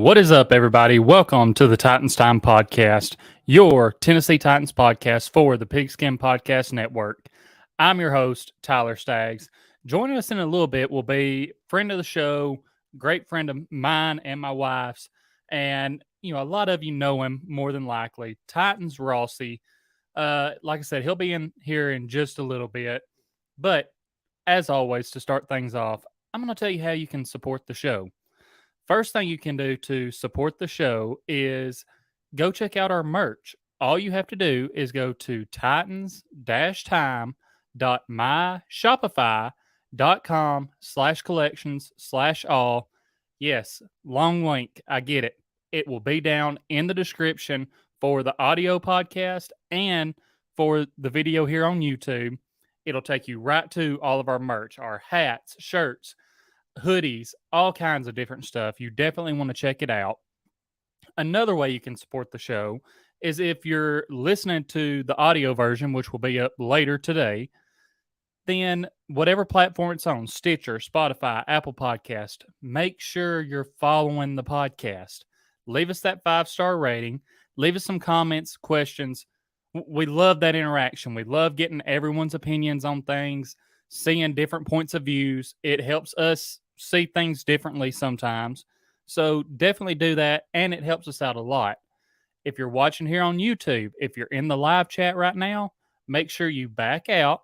What is up, everybody? Welcome to the Titans Time Podcast, your Tennessee Titans podcast for the Pigskin Podcast Network. I'm your host, Tyler Staggs. Joining us in a little bit will be friend of the show, great friend of mine and my wife's, and a lot of you know him more than likely, Titans Rossi. Like I said, he'll be in here in just a little bit, but as always, to start things off, I'm going to tell you how you can support the show. First thing you can do to support the show is go check out our merch. All you have to do is go to titans-time.myshopify.com/collections/all. Yes, long link. I get it. It will be down in the description for the audio podcast and for the video here on YouTube. It'll take you right to all of our merch, our hats, shirts, hoodies, all kinds of different stuff. You definitely want to check it out. Another way you can support the show is if you're listening to the audio version, which will be up later today, then whatever platform it's on, Stitcher, Spotify, Apple Podcast, make sure you're following the podcast. Leave us that 5-star rating. Leave us some comments, questions. We love that interaction. We love getting everyone's opinions on things, seeing different points of views. It helps us see things differently sometimes. So definitely do that, and it helps us out a lot. If you're watching here on YouTube, if you're in the live chat right now, make sure you back out,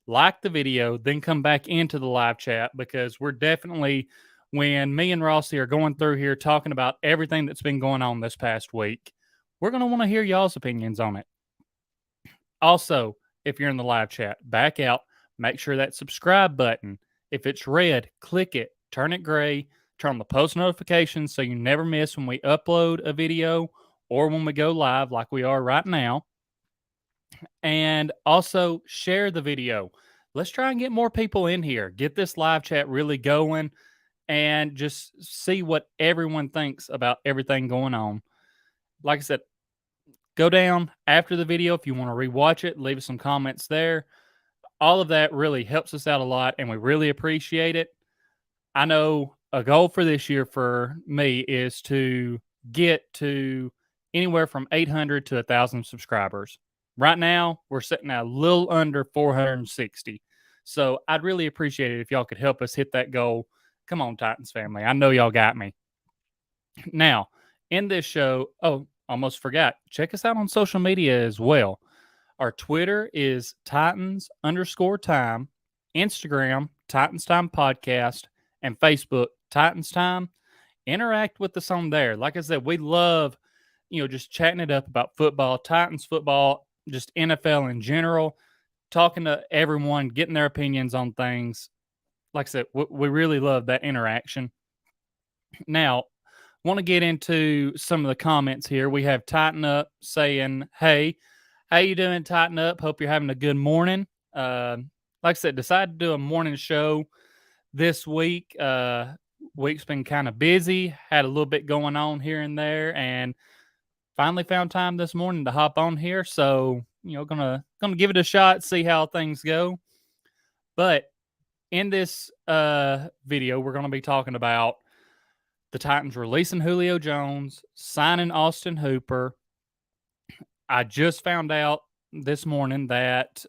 like the video, then come back into the live chat, because we're definitely, when me and Rossi are going through here talking about everything that's been going on this past week, we're going to want to hear y'all's opinions on it. Also, if you're in the live chat, back out, make sure that subscribe button, if it's red, click it, turn it gray, turn on the post notifications so you never miss when we upload a video or when we go live like we are right now. And also share the video. Let's try and get more people in here. Get this live chat really going and just see what everyone thinks about everything going on. Like I said, go down after the video if you want to rewatch it. Leave us some comments there. All of that really helps us out a lot, and we really appreciate it. I know a goal for this year for me is to get to anywhere from 800 to 1,000 subscribers. Right now, we're sitting at a little under 460. So I'd really appreciate it if y'all could help us hit that goal. Come on, Titans family. I know y'all got me. Now, in this show, almost forgot, check us out on social media as well. Our Twitter is Titans_time, Instagram, Titans Time Podcast, and Facebook, Titans Time. Interact with us on there. Like I said, we love, just chatting it up about football, Titans football, just NFL in general, talking to everyone, getting their opinions on things. Like I said, we really love that interaction. Now, want to get into some of the comments here. We have Tighten Up saying, hey, how you doing, Tighten Up? Hope you're having a good morning. Like I said, decided to do a morning show this week. Week's been kind of busy. Had a little bit going on here and there, and finally found time this morning to hop on here. So, gonna give it a shot, see how things go. But in this video, we're gonna be talking about the Titans releasing Julio Jones, signing Austin Hooper. I just found out this morning that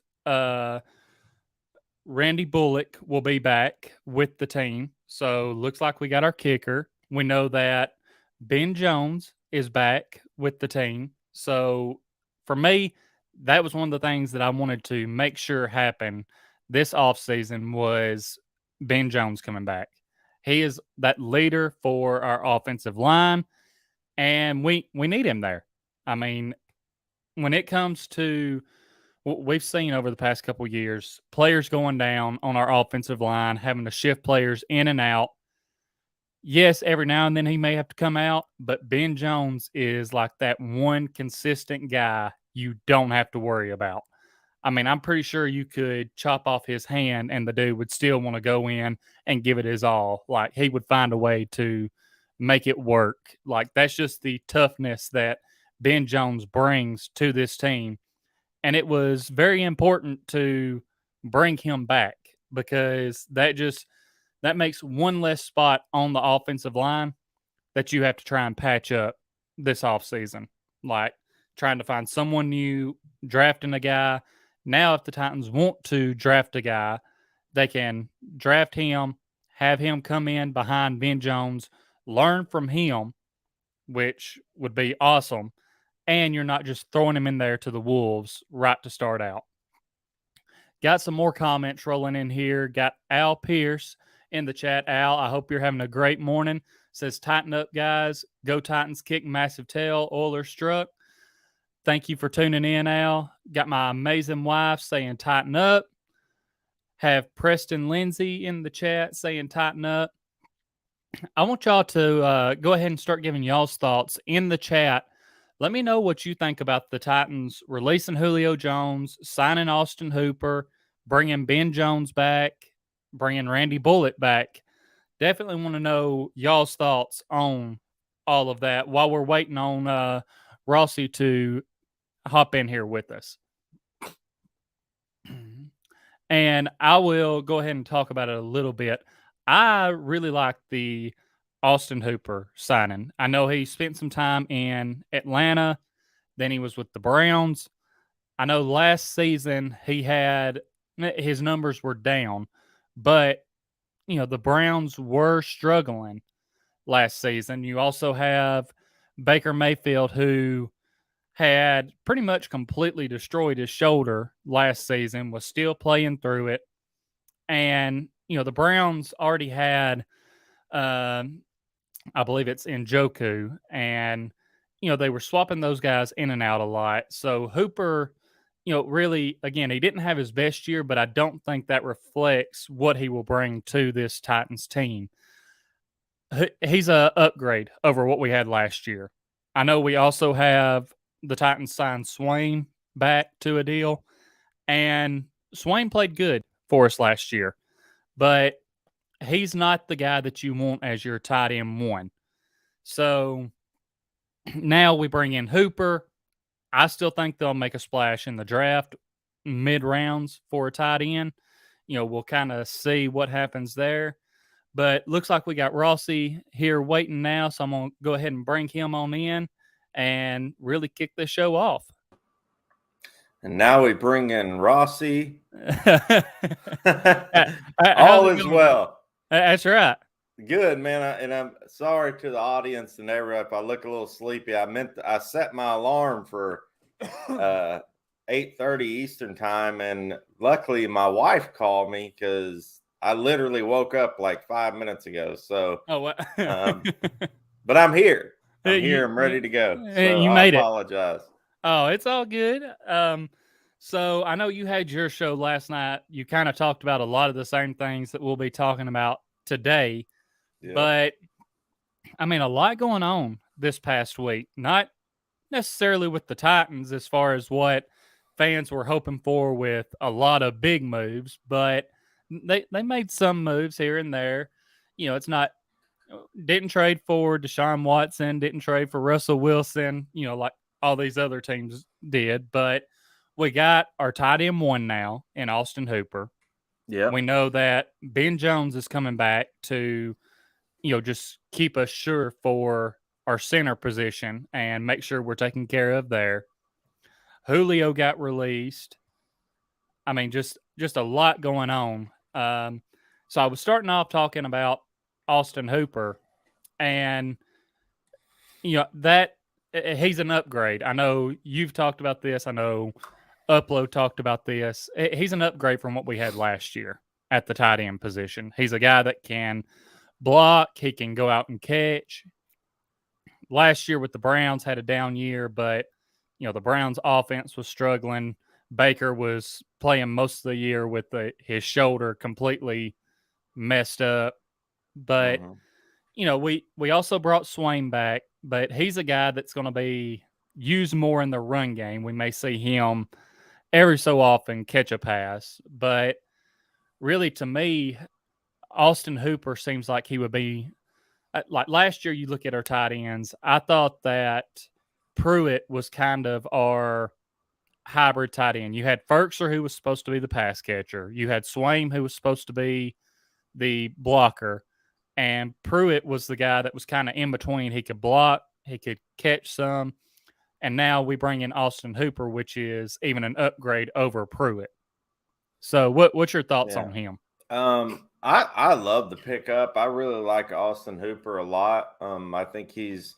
Randy Bullock will be back with the team. So looks like we got our kicker. We know that Ben Jones is back with the team. So for me, that was one of the things that I wanted to make sure happened this offseason was Ben Jones coming back. He is that leader for our offensive line, and we need him there. I mean, when it comes to what we've seen over the past couple of years, players going down on our offensive line, having to shift players in and out. Yes, every now and then he may have to come out, but Ben Jones is like that one consistent guy you don't have to worry about. I mean, I'm pretty sure you could chop off his hand and the dude would still want to go in and give it his all. Like, he would find a way to make it work. Like, that's just the toughness that Ben Jones brings to this team. And it was very important to bring him back, because that makes one less spot on the offensive line. that you have to try and patch up this offseason. Like trying to find someone new, drafting a guy. Now, if the Titans want to draft a guy, they can draft him, have him come in behind Ben Jones, learn from him, which would be awesome. And you're not just throwing him in there to the Wolves right to start out. Got some more comments rolling in here. Got Al Pierce in the chat. Al, I hope you're having a great morning. Says, tighten up, guys. Go Titans, kick massive tail. Oilers struck. Thank you for tuning in, Al. Got my amazing wife saying, tighten up. Have Preston Lindsay in the chat saying, tighten up. I want y'all to go ahead and start giving y'all's thoughts in the chat. Let me know what you think about the Titans releasing Julio Jones, signing Austin Hooper, bringing Ben Jones back, bringing Randy Bullitt back. Definitely want to know y'all's thoughts on all of that while we're waiting on Rossi to hop in here with us. And I will go ahead and talk about it a little bit. I really like the Austin Hooper signing. I know he spent some time in Atlanta, then he was with the Browns. I know last season his numbers were down, but the Browns were struggling last season. You also have Baker Mayfield, who had pretty much completely destroyed his shoulder last season, was still playing through it. And, the Browns already had I believe it's Njoku, and they were swapping those guys in and out a lot. So Hooper, really, again, he didn't have his best year, but I don't think that reflects what he will bring to this Titans team. He's a upgrade over what we had last year. I know we also have the Titans signed Swain back to a deal, and Swain played good for us last year, but he's not the guy that you want as your tight end one. So now we bring in Hooper. I still think they'll make a splash in the draft mid rounds for a tight end. We'll kind of see what happens there. But looks like we got Rossi here waiting now. So I'm going to go ahead and bring him on in and really kick this show off. And now we bring in Rossi. All is well. That's right. Good, man. And I'm sorry to the audience and everyone if I look a little sleepy. I set my alarm for 8:30 Eastern time, and luckily my wife called me because I literally woke up like 5 minutes ago. So, but I'm here. I'm ready to go. So you made I apologize. Oh, it's all good. So I know you had your show last night. You kind of talked about a lot of the same things that we'll be talking about today. Yeah. But, I mean, a lot going on this past week. Not necessarily with the Titans as far as what fans were hoping for with a lot of big moves, but they made some moves here and there. It's not – didn't trade for Deshaun Watson, didn't trade for Russell Wilson, like all these other teams did. But we got our tight end one now in Austin Hooper. Yeah. We know that Ben Jones is coming back to – just keep us sure for our center position and make sure we're taken care of there. Julio got released. I mean, just a lot going on. So I was starting off talking about Austin Hooper, and that he's an upgrade. I know you've talked about this. I know Upload talked about this. He's an upgrade from what we had last year at the tight end position. He's a guy that can block, he can go out and catch. Last year with the Browns had a down year, but the Browns offense was struggling. Baker was playing most of the year with his shoulder completely messed up. But we also brought Swain back, but he's a guy that's going to be used more in the run game. We may see him every so often catch a pass, but really to me, Austin Hooper seems like he would be like last year. You look at our tight ends. I thought that Pruitt was kind of our hybrid tight end. You had Ferkser, who was supposed to be the pass catcher. You had Swain, who was supposed to be the blocker. And Pruitt was the guy that was kind of in between. He could block, he could catch some. And now we bring in Austin Hooper, which is even an upgrade over Pruitt. So what's your thoughts on him? I love the pickup. I really like Austin Hooper a lot. I think he's,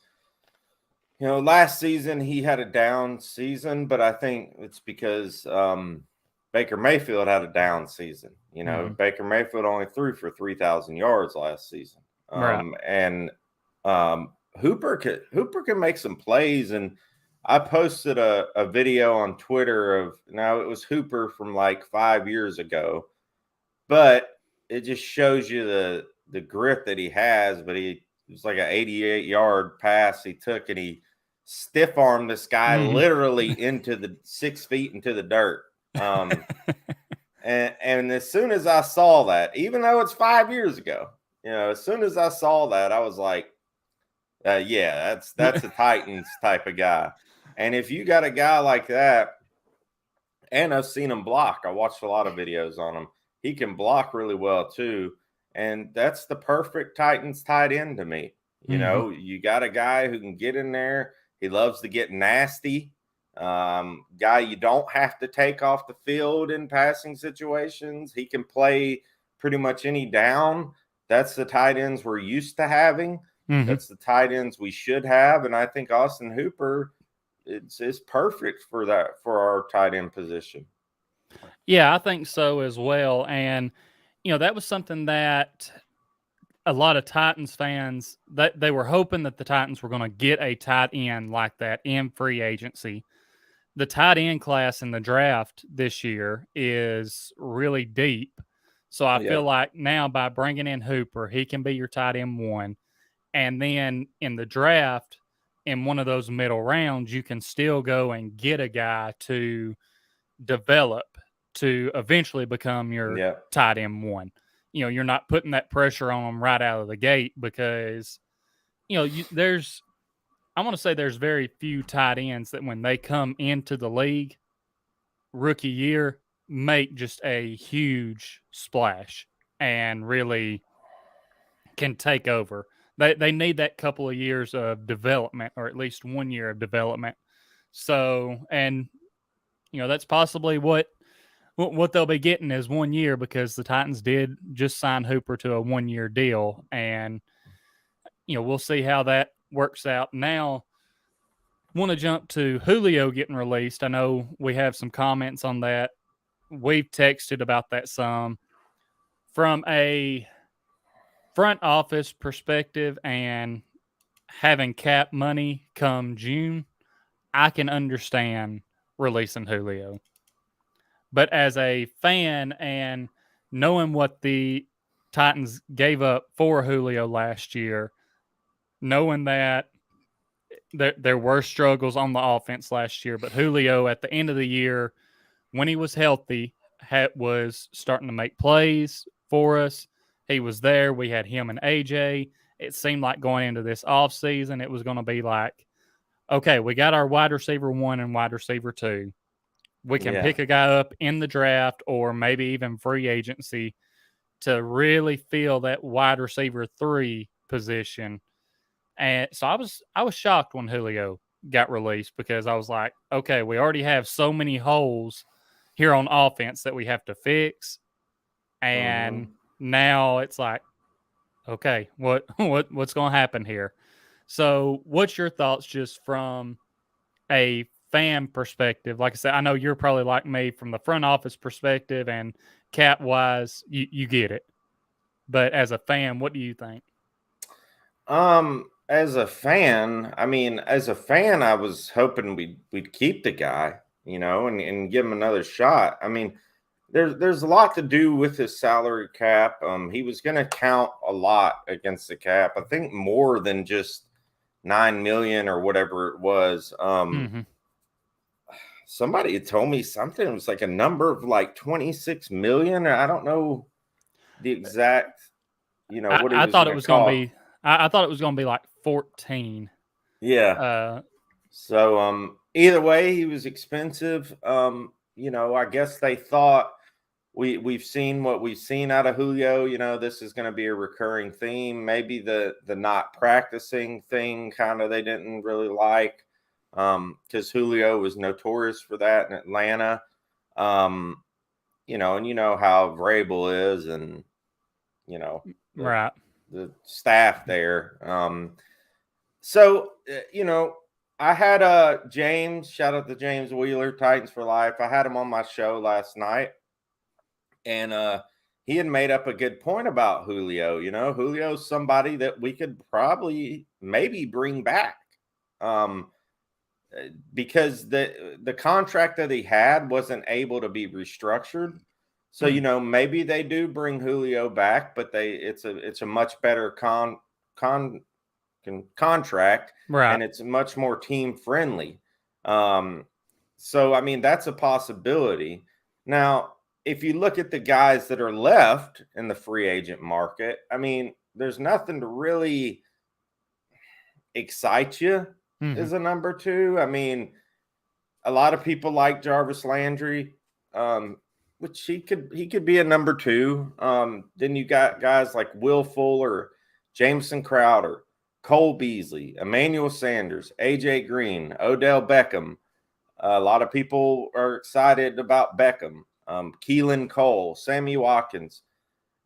last season he had a down season, but I think it's because Baker Mayfield had a down season. Baker Mayfield only threw for 3,000 yards last season. Right. And Hooper can make some plays. And I posted a video on Twitter now it was Hooper from like 5 years ago, but it just shows you the grit that he has. But it was like an 88-yard pass he took, and he stiff armed this guy literally into the 6 feet into the dirt. And as soon as I saw that, even though it's 5 years ago, as soon as I saw that, I was like, yeah, that's a Titans type of guy. And if you got a guy like that, and I've seen him block, I watched a lot of videos on him. He can block really well too. And that's the perfect Titans tight end to me. You got a guy who can get in there. He loves to get nasty. Guy you don't have to take off the field in passing situations. He can play pretty much any down. That's the tight ends we're used to having. That's the tight ends we should have. And I think Austin Hooper is perfect for our tight end position. Yeah, I think so as well. And, that was something that a lot of Titans fans, that they were hoping that the Titans were going to get a tight end like that in free agency. The tight end class in the draft this year is really deep. So I feel like now by bringing in Hooper, he can be your tight end one. And then in the draft, in one of those middle rounds, you can still go and get a guy to develop to eventually become your tight end one. You're not putting that pressure on them right out of the gate because, I want to say there's very few tight ends that when they come into the league rookie year make just a huge splash and really can take over. They need that couple of years of development, or at least 1 year of development. So, and that's possibly what they'll be getting is 1 year, because the Titans did just sign Hooper to a 1-year deal, and we'll see how that works out. Now, want to jump to Julio getting released. I know we have some comments on that. We've texted about that some. From a front office perspective and having cap money come June, I can understand releasing Julio. But as a fan and knowing what the Titans gave up for Julio last year, knowing that there were struggles on the offense last year, but Julio at the end of the year, when he was healthy, was starting to make plays for us. He was there. We had him and AJ. It seemed like going into this offseason, it was going to be like, okay, we got our wide receiver 1 and wide receiver 2. We can pick a guy up in the draft or maybe even free agency to really fill that wide receiver 3 position. And so I was shocked when Julio got released, because I was like, okay, we already have so many holes here on offense that we have to fix. And now it's like, okay, what's going to happen here? So what's your thoughts just from a fan perspective? Like I said, I know you're probably like me from the front office perspective, and cap wise, you get it. But as a fan, what do you think? As a fan, I was hoping we'd keep the guy, and give him another shot. I mean, there's a lot to do with his salary cap. He was going to count a lot against the cap. I think more than just 9 million or whatever it was. Somebody told me something. It was like a number of like 26 million. I don't know the exact, what I thought it was going to be. I thought it was going to be like 14. Yeah. So either way, he was expensive. I guess they thought we've seen what we've seen out of Julio. You know, this is going to be a recurring theme. Maybe the not practicing thing kind of they didn't really like, because Julio was notorious for that in Atlanta. You know, and you know how Vrabel is, and you know, right, the staff there. So you know, I had James, shout out to James Wheeler, Titans for Life. I had him on my show last night, and he had made up a good point about Julio. You know, Julio's somebody that we could probably maybe bring back. Because the contract that he had wasn't able to be restructured. So, you know, maybe they do bring Julio back, but it's a much better contract, right, and it's much more team friendly. So I mean, that's a possibility. Now, if you look at the guys that are left in the free agent market, I mean, there's nothing to really excite you as a number 2. I mean, a lot of people like Jarvis Landry, which he could be a number 2. Then you got guys like Will Fuller, Jameson Crowder, Cole Beasley, Emmanuel Sanders, AJ Green, Odell Beckham. A lot of people are excited about Beckham, Keelan Cole, Sammy Watkins.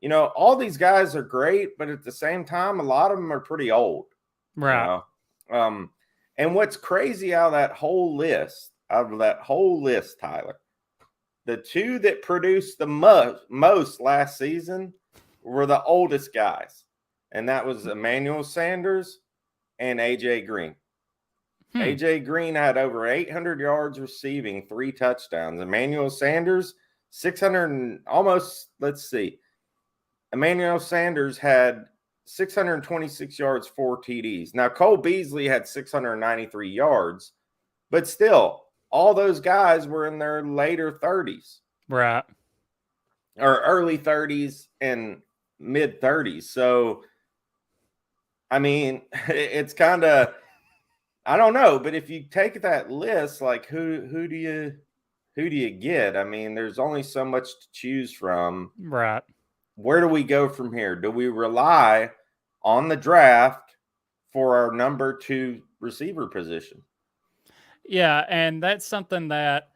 You know, all these guys are great, but at the same time, a lot of them are pretty old. right. You know? And what's crazy out of that whole list, Tyler, the 2 that produced the most last season were the oldest guys, and that was Emmanuel Sanders and AJ Green. AJ Green had over 800 yards receiving, 3 touchdowns. Emmanuel Sanders, 600 almost. Let's see. Emmanuel Sanders had 626 yards, 4 TDs. Now, Cole Beasley had 693 yards, but still, all those guys were in their later 30s. Right. Or early 30s and mid 30s. So, I mean, it's kind of, I don't know, but if you take that list, like who do you get? I mean, there's only so much to choose from. Right. Where do we go from here? Do we rely on the draft for our number 2 receiver position? Yeah, and that's something that,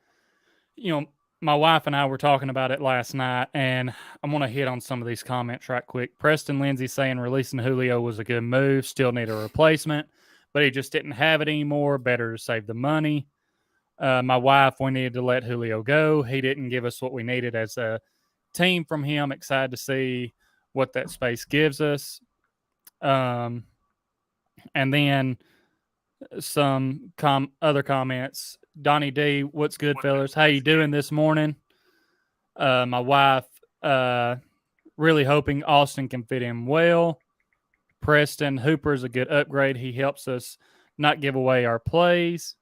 you know, my wife and I were talking about it last night, and I'm going to hit on some of these comments right quick. Preston Lindsay saying releasing Julio was a good move, still need a replacement, but he just didn't have it anymore. Better to save the money. My wife, we needed to let Julio go. He didn't give us what we needed as a team from him. Excited to see what that space gives us. And then some other comments. Donnie D, what's good, fellas? How you doing this morning? My wife, really hoping Austin can fit in well. Preston, Hooper's a good upgrade. He helps us not give away our plays.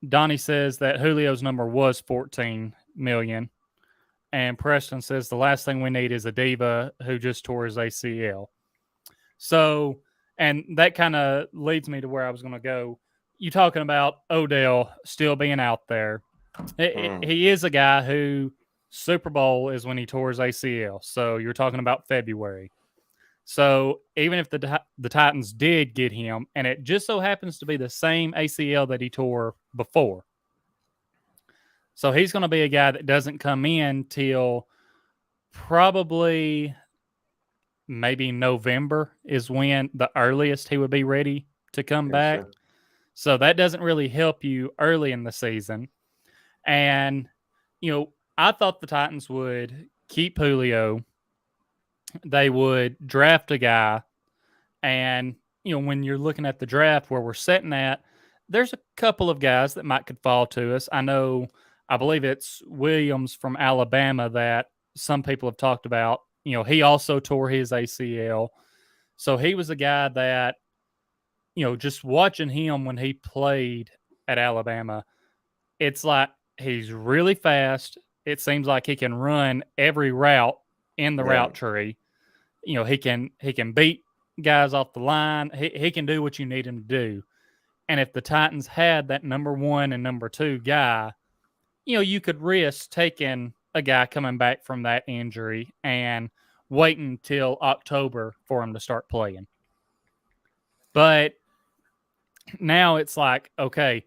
Donnie says that Julio's number was 14 million. And Preston says the last thing we need is a diva who just tore his ACL. So, and that kind of leads me to where I was going to go. You talking about Odell still being out there. He is a guy who Super Bowl is when he tore his ACL. So you're talking about February. So even if the Titans did get him, and it just so happens to be the same ACL that he tore before. So he's going to be a guy that doesn't come in till probably maybe November is when the earliest he would be ready to come back. Sure. So that doesn't really help you early in the season. And, you know, I thought the Titans would keep Julio. They would draft a guy. And, you know, when you're looking at the draft where we're sitting at, there's a couple of guys that could fall to us. I believe it's Williams from Alabama that some people have talked about. You know, he also tore his ACL. So he was a guy that, you know, just watching him when he played at Alabama, it's like he's really fast. It seems like he can run every route in the route tree. You know, he can beat guys off the line. He can do what you need him to do. And if the Titans had that number 1 and number 2 guy, you know, you could risk taking a guy coming back from that injury and waiting until October for him to start playing. But now it's like, okay,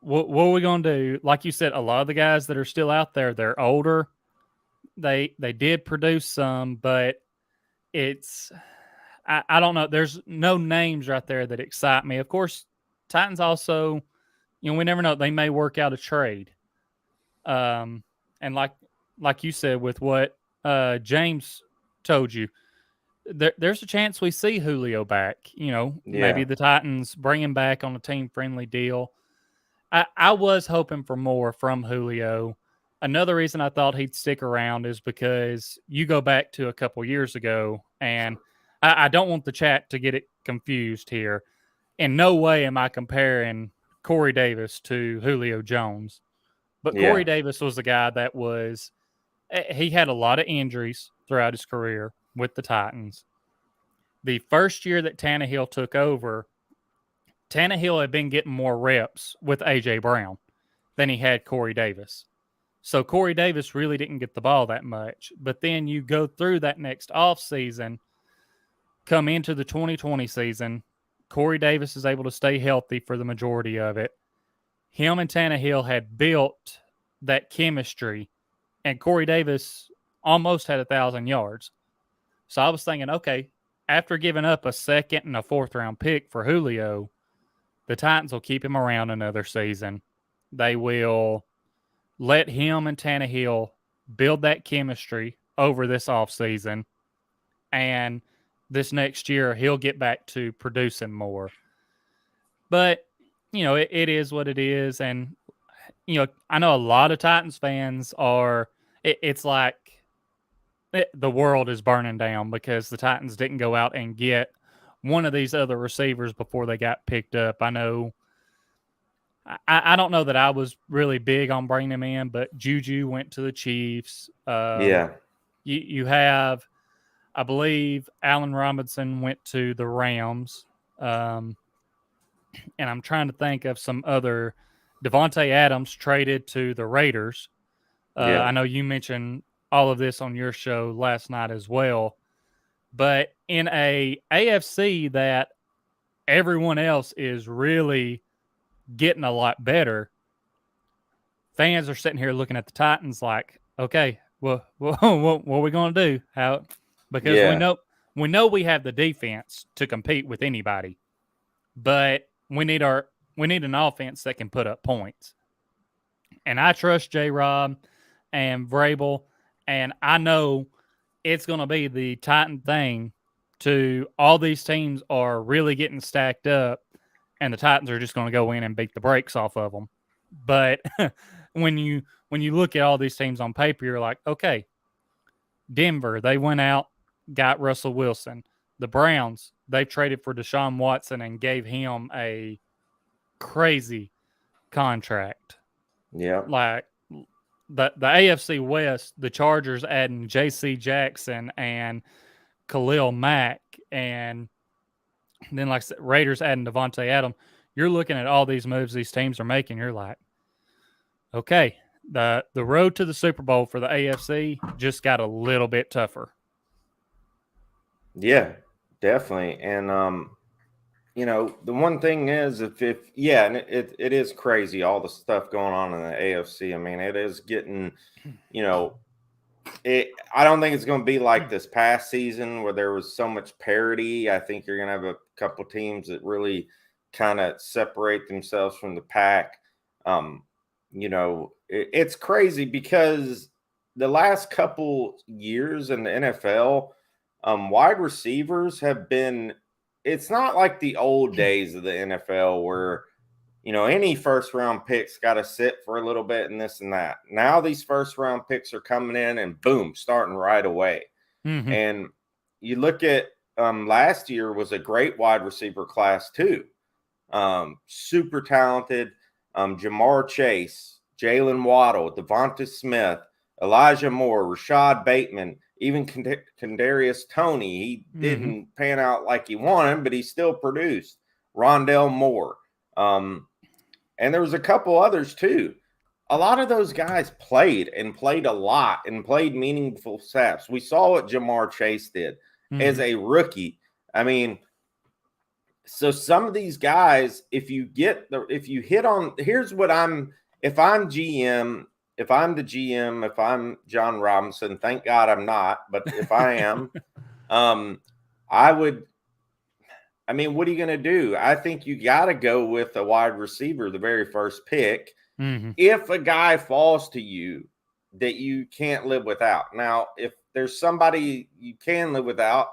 what are we going to do? Like you said, a lot of the guys that are still out there, they're older. They did produce some, but it's I don't know. There's no names right there that excite me. Of course, Titans also, we never know. They may work out a trade. And like you said, with what James told you, there's a chance we see Julio back. Maybe the Titans bring him back on a team-friendly deal. I was hoping for more from Julio. Another reason I thought he'd stick around is because you go back to a couple years ago, and I don't want the chat to get it confused here. In no way am I comparing Corey Davis to Julio Jones. But Corey Davis was a guy that he had a lot of injuries throughout his career with the Titans. The first year that Tannehill took over, Tannehill had been getting more reps with A.J. Brown than he had Corey Davis. So Corey Davis really didn't get the ball that much. But then you go through that next offseason, come into the 2020 season, Corey Davis is able to stay healthy for the majority of it. Him and Tannehill had built that chemistry, and Corey Davis almost had 1,000 yards. So I was thinking, okay, after giving up a second and a fourth-round pick for Julio, the Titans will keep him around another season. They will let him and Tannehill build that chemistry over this offseason, and this next year he'll get back to producing more. But, it is what it is, and, I know a lot of Titans fans it's like the world is burning down because the Titans didn't go out and get one of these other receivers before they got picked up. I know I don't know that I was really big on bringing him in, but Juju went to the Chiefs. You have, I believe, Allen Robinson went to the Rams. And I'm trying to think of some other. Devontae Adams traded to the Raiders. I know you mentioned all of this on your show last night as well. But in a AFC that everyone else is really getting a lot better, fans are sitting here looking at the Titans like, okay, well, what are we going to do? Because we know we have the defense to compete with anybody, but we need an offense that can put up points. And I trust JRob and Vrabel, and I know it's going to be the Titan thing to all these teams are really getting stacked up, and the Titans are just going to go in and beat the brakes off of them. But when you look at all these teams on paper, you're like, okay, Denver, they went out, got Russell Wilson. The Browns, they traded for Deshaun Watson and gave him a crazy contract. Yeah. Like the AFC West, the Chargers adding J.C. Jackson and Khalil Mack, and then like Raiders adding Devontae Adams. You're looking at all these moves these teams are making. You're like, okay, the road to the Super Bowl for the AFC just got a little bit tougher. Yeah, definitely. And the one thing is and it is crazy, all the stuff going on in the AFC. I mean, it is getting, I don't think it's going to be like this past season where there was so much parity. I think you're going to have a couple teams that really kind of separate themselves from the pack. It's crazy because the last couple years in the NFL, wide receivers have been, it's not like the old days of the NFL where, any first round picks got to sit for a little bit and this and that. Now these first round picks are coming in and boom, starting right away. Mm-hmm. And you look at last year was a great wide receiver class too. Super talented. Jamar Chase, Jalen Waddle, Devonta Smith, Elijah Moore, Rashad Bateman, even Kadarius Toney. He didn't pan out like he wanted, but he still produced. Rondell Moore. And there was a couple others too. a lot of those guys played a lot and played meaningful snaps. We saw what Jamar Chase did as a rookie. I mean, so some of these guys, if you hit on, here's what if I'm GM, if I'm the GM, if I'm John Robinson, thank God I'm not, but if I am, I mean, what are you going to do? I think you got to go with a wide receiver, the very first pick. If a guy falls to you that you can't live without. Now, if there's somebody you can live without,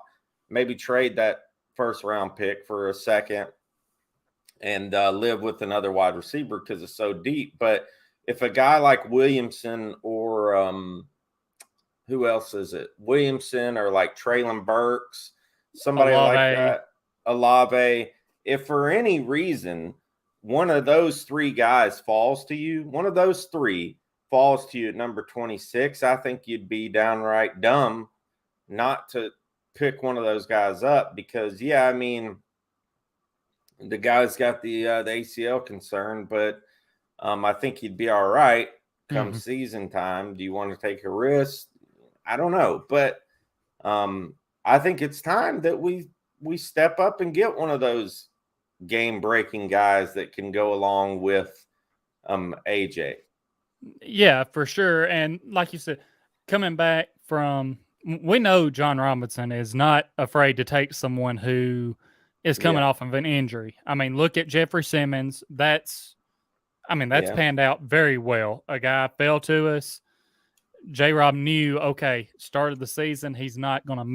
maybe trade that first round pick for a second and live with another wide receiver because it's so deep. But if a guy like Williamson or who else is it? Williamson or like Traylon Burks, somebody like that, Olave, if for any reason one of those three guys falls to you, at number 26, I think you'd be downright dumb not to pick one of those guys up because, yeah, I mean, the guy's got the ACL concern, but I think he'd be all right come season time. Do you want to take a risk? I don't know, but I think it's time that we step up and get one of those game-breaking guys that can go along with AJ. Yeah, for sure. And like you said, coming back from, we know John Robinson is not afraid to take someone who is coming off of an injury. I mean, look at Jeffrey Simmons. That's panned out very well. A guy fell to us. JRob knew, okay, start of the season, he's not going to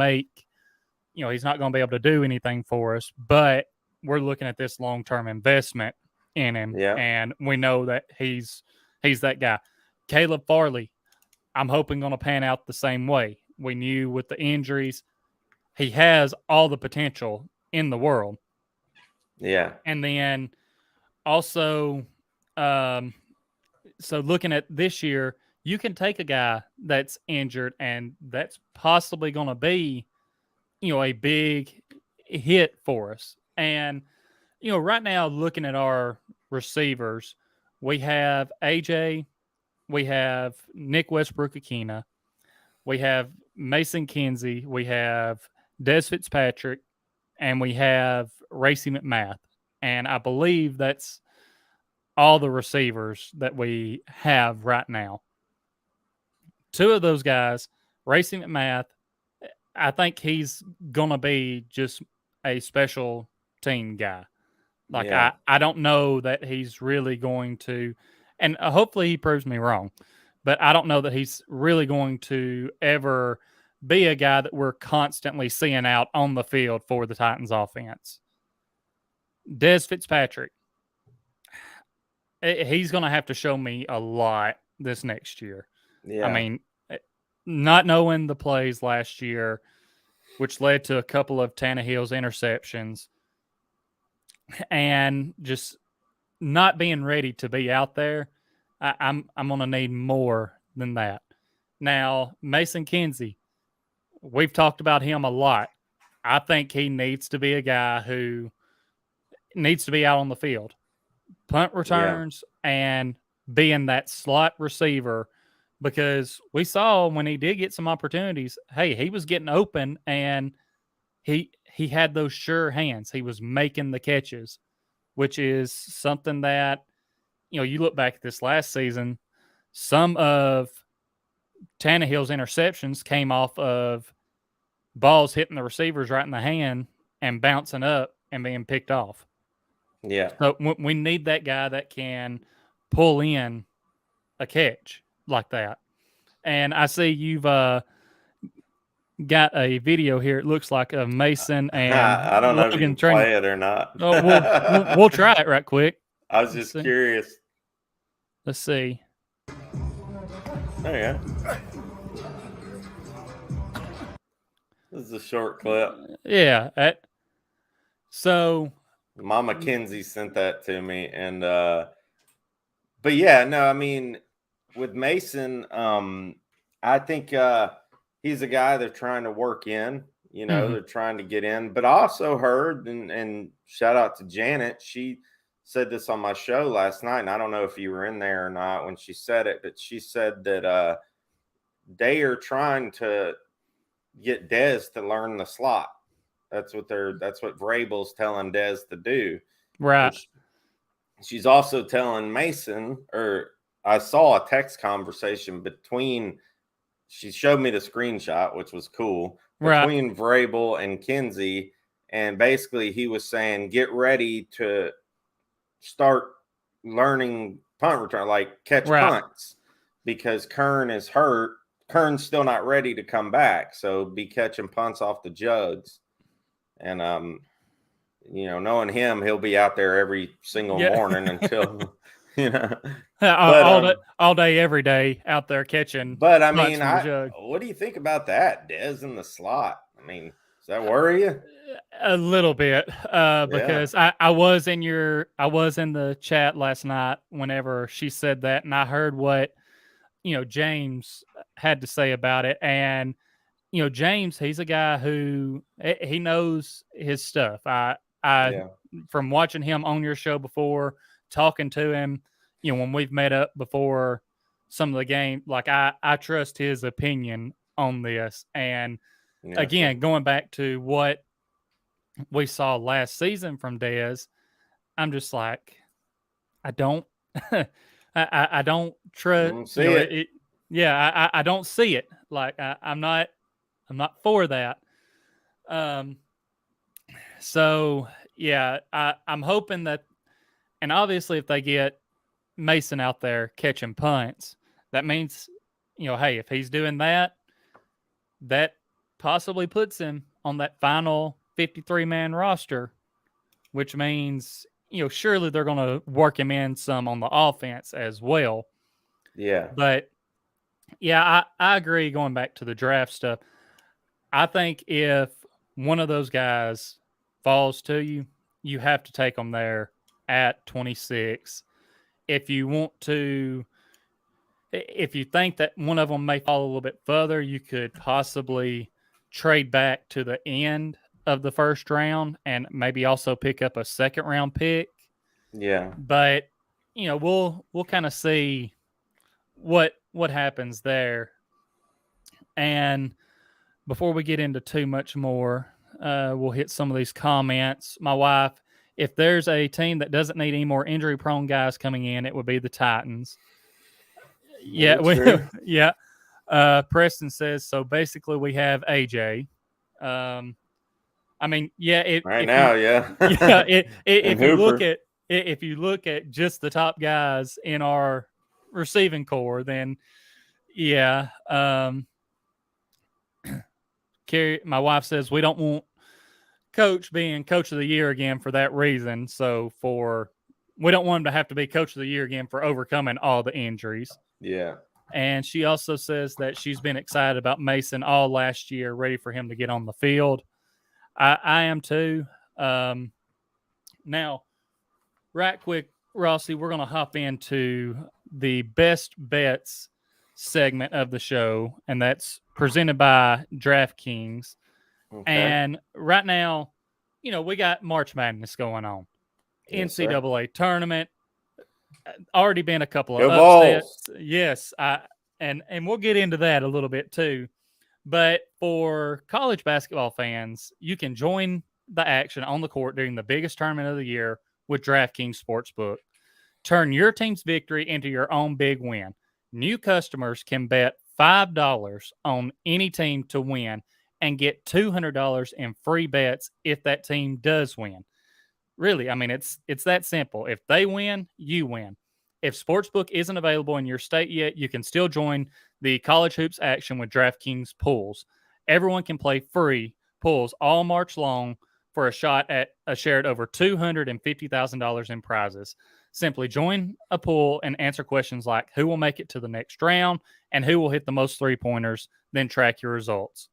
he's not going to be able to do anything for us, but we're looking at this long-term investment in him. Yeah. And we know that he's that guy. Caleb Farley, I'm hoping going to pan out the same way. We knew with the injuries, he has all the potential in the world. Yeah. And then also, so looking at this year, you can take a guy that's injured and that's possibly going to be, a big hit for us. And, right now, looking at our receivers, we have AJ, we have Nick Westbrook-Akina, we have Mason Kinsey, we have Des Fitzpatrick, and we have Racey McMath. And I believe that's all the receivers that we have right now. Two of those guys, Racey McMath, I think he's going to be just a special team guy. Like, I don't know that he's really going to, and hopefully he proves me wrong, but I don't know that he's really going to ever be a guy that we're constantly seeing out on the field for the Titans offense. Des Fitzpatrick, he's going to have to show me a lot this next year. Yeah. I mean, not knowing the plays last year, which led to a couple of Tannehill's interceptions, and just not being ready to be out there, I'm going to need more than that. Now, Mason Kinsey, we've talked about him a lot. I think he needs to be a guy who needs to be out on the field, punt returns, and being that slot receiver, because we saw when he did get some opportunities, hey, he was getting open and he had those sure hands. He was making the catches, which is something that, you look back at this last season, some of Tannehill's interceptions came off of balls hitting the receivers right in the hand and bouncing up and being picked off. Yeah. So we need that guy that can pull in a catch like that. And I see you've got a video here. It looks like a Mason and I don't know if you can play it or not. We'll try it right quick. I was just curious. Let's see. There you go. This is a short clip. Yeah. So Mama Kinsey sent that to me, and but yeah, no, I mean, with Mason, I think he's a guy they're trying to work in. They're trying to get in. But I also heard, and shout out to Janet, she said this on my show last night, and I don't know if you were in there or not when she said it, but she said that they are trying to get Dez to learn the slot. That's what Vrabel's telling Dez to do. Right. She's also telling Mason, or I saw a text conversation between, she showed me the screenshot, which was cool, between Vrabel and Kinsey. And basically he was saying, get ready to start learning punt return, like catch punts, because Kern is hurt. Kern's still not ready to come back. So be catching punts off the jugs. And, knowing him, he'll be out there every single morning until, all day, every day out there catching. But I mean, what do you think about that? Dez in the slot. I mean, does that worry you? A little bit, because I was in the chat last night whenever she said that, and I heard what, James had to say about it. And, James, he's a guy who he knows his stuff. From watching him on your show before, talking to him, when we've met up before some of the game, like I trust his opinion on this. And again, going back to what we saw last season from Dez, I'm just like, I don't, I don't trust. I don't see it. Like I'm not for that. So yeah, I'm hoping that, and obviously if they get Mason out there catching punts, that means, hey, if he's doing that, that possibly puts him on that final 53-man roster, which means, surely they're going to work him in some on the offense as well. Yeah. But yeah, I agree. Going back to the draft stuff, I think if one of those guys falls to you, you have to take them there at 26. If you think that one of them may fall a little bit further, you could possibly trade back to the end of the first round and maybe also pick up a second round pick. Yeah. But, we'll kind of see what happens there. And before we get into too much more, we'll hit some of these comments. My wife, if there's a team that doesn't need any more injury-prone guys coming in, it would be the Titans. Yeah, Preston says, so basically we have AJ. I mean, yeah. If you look at just the top guys in our receiving core, then yeah. My wife says we don't want Coach being Coach of the Year again for that reason. So we don't want him to have to be Coach of the Year again for overcoming all the injuries. Yeah. And she also says that she's been excited about Mason all last year, ready for him to get on the field. I am too. Now, right quick, Rossi, we're going to hop into the best bets segment of the show, and that's presented by DraftKings. Okay. And right now, we got March Madness going on. Yes, NCAA tournament. Already been a couple of upsets. Yes, and we'll get into that a little bit too. But for college basketball fans, you can join the action on the court during the biggest tournament of the year with DraftKings Sportsbook. Turn your team's victory into your own big win. New customers can bet $5 on any team to win and get $200 in free bets if that team does win. Really, I mean, it's that simple. If they win, you win. If Sportsbook isn't available in your state yet, you can still join the college hoops action with DraftKings pools. Everyone can play free pools all March long for a shot at a shared over $250,000 in prizes. Simply join a pool and answer questions like who will make it to the next round and who will hit the most three-pointers, then track your results.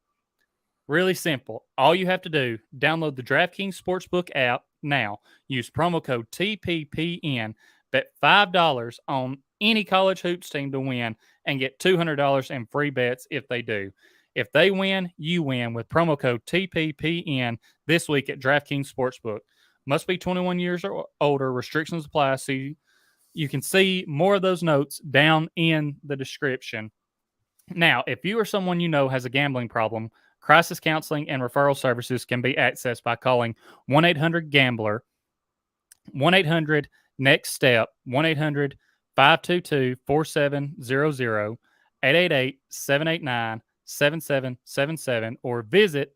Really simple. All you have to do, download the DraftKings Sportsbook app now. Use promo code TPPN. Bet $5 on any college hoops team to win and get $200 in free bets if they do. If they win, you win with promo code TPPN this week at DraftKings Sportsbook. Must be 21 years or older. Restrictions apply. So you can see more of those notes down in the description. Now, if you or someone you know has a gambling problem, crisis counseling and referral services can be accessed by calling 1-800-GAMBLER, 1-800-NEXT-STEP, 1-800-522-4700, 888-789-7777, or visit